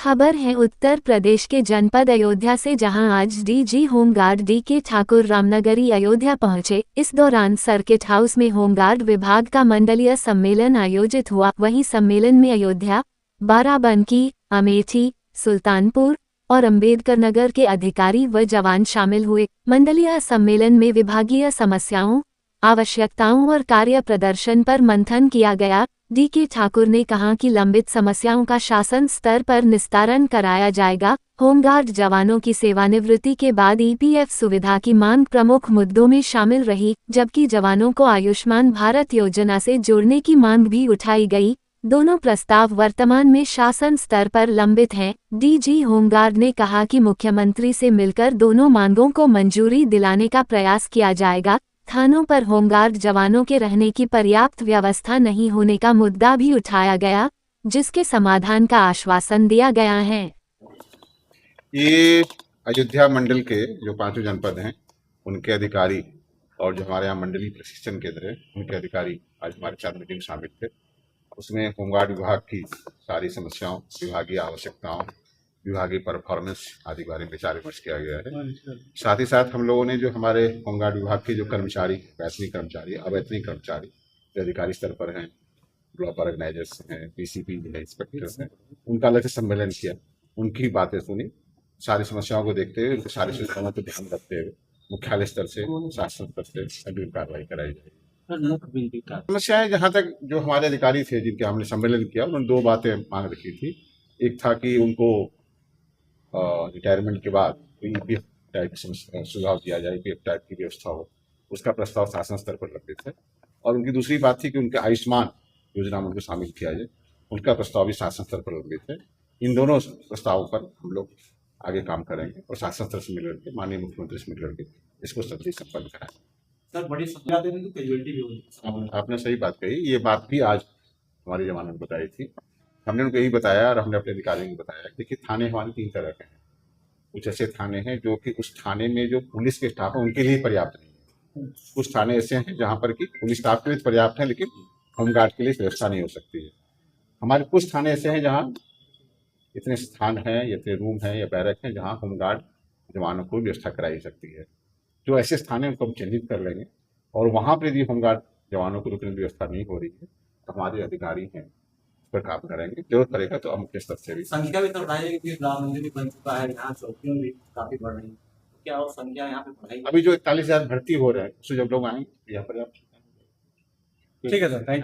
खबर है उत्तर प्रदेश के जनपद अयोध्या से, जहां आज डीजी होमगार्ड डी.के. ठाकुर रामनगरी अयोध्या पहुंचे। इस दौरान सर्किट हाउस में होमगार्ड विभाग का मंडलीय सम्मेलन आयोजित हुआ। वहीं सम्मेलन में अयोध्या, बाराबंकी, अमेठी, सुल्तानपुर और अंबेडकर नगर के अधिकारी व जवान शामिल हुए। मंडलीय सम्मेलन में विभागीय समस्याओं, आवश्यकताओं और कार्य प्रदर्शन पर मंथन किया गया। डी.के. ठाकुर ने कहा कि लंबित समस्याओं का शासन स्तर पर निस्तारण कराया जाएगा। होमगार्ड जवानों की सेवानिवृत्ति के बाद ईपीएफ सुविधा की मांग प्रमुख मुद्दों में शामिल रही, जबकि जवानों को आयुष्मान भारत योजना से जोड़ने की मांग भी उठाई गई। दोनों प्रस्ताव वर्तमान में शासन स्तर पर लंबित हैं। डीजी होमगार्ड ने कहा कि मुख्यमंत्री से मिलकर दोनों मांगों को मंजूरी दिलाने का प्रयास किया जाएगा। थानों पर होमगार्ड जवानों के रहने की पर्याप्त व्यवस्था नहीं होने का मुद्दा भी उठाया गया, जिसके समाधान का आश्वासन दिया गया है। ये अयोध्या मंडल के जो 5 जनपद हैं उनके अधिकारी और जो हमारे यहाँ मंडलीय प्रशिक्षण केंद्र है उनके अधिकारी आज हमारे साथ मीटिंग शामिल थे। उसमें होमगार्ड विभाग की सारी समस्याओं, विभागीय आवश्यकताओं, विभागीय परफॉर्मेंस आदि बारे में विचार विमर्श किया गया है। साथ ही साथ हम लोगों ने जो हमारे होमगार्ड विभाग के जो कर्मचारी, वैतनिक कर्मचारी, अवैतनिक कर्मचारी जो अधिकारी स्तर पर हैं, ब्लॉक ऑर्गेनाइजर्स हैं, पीसीपी है, इंस्पेक्टर्स हैं, उनका अलग से सम्मेलन किया, उनकी बातें सुनी। सारी समस्याओं को देखते हुए, उनकी सारी समस्याओं पर ध्यान रखते हुए मुख्यालय स्तर से, शासन स्तर से अग्रिम कार्रवाई कराई जाएगी। समस्याएं जहाँ तक जो हमारे अधिकारी थे जिनके हमने सम्मेलन किया, उन्होंने 2 बातें मांग रखी थी। एक था कि उनको रिटायरमेंट के बाद ईपीएफ टाइप सुझाव दिया जाए, ईपीएफ टाइप की व्यवस्था हो, उसका प्रस्ताव शासन स्तर पर लंबित है। और उनकी दूसरी बात थी कि उनके आयुष्मान योजना में उनको शामिल किया जाए, उनका प्रस्ताव भी शासन स्तर पर लंबित है। इन दोनों प्रस्तावों पर हम लोग आगे काम करेंगे और शासन स्तर से मिलकर के, माननीय मुख्यमंत्री से मिलकर के इसको सत्य संपन्न कराएंगे। सर, बड़ी समस्या देने तो कैजुअलिटी भी होगी। आपने सही बात कही, ये बात भी आज हमारे जवानों ने बताई थी। हमने उनको यही बताया और हमने अपने अधिकारियों को बताया कि थाने हमारे 3 तरह के हैं। कुछ ऐसे थाने हैं जो कि उस थाने में जो पुलिस के स्टाफ है उनके लिए पर्याप्त नहीं है। कुछ थाने ऐसे हैं जहाँ पर कि पुलिस स्टाफ के लिए पर्याप्त है, लेकिन होमगार्ड के लिए व्यवस्था नहीं हो सकती है। हमारे कुछ थाने ऐसे हैं जहाँ इतने स्थान हैं, इतने रूम हैं या बैरक हैं जहाँ होमगार्ड जवानों को व्यवस्था कराई सकती है। जो ऐसे स्थान है उनको हम चिन्हित कर लेंगे और वहाँ पर यदि होमगार्ड जवानों को रुकने की व्यवस्था नहीं हो रही है तो हमारे अधिकारी हैं पर काम करेंगे। जरूरत पड़ेगा तो हम किस तरह से भी संख्या भी तो बढ़ाई है, क्योंकि राम मंदिर भी बन चुका है, यहाँ चौकियों भी काफी बढ़ रही है। क्या और संख्या यहाँ पे बढ़ाई? अभी जो 41,000 भर्ती हो रहे हैं उससे जब लोग आएंगे यहाँ पर आप। ठीक है सर, थैंक यू।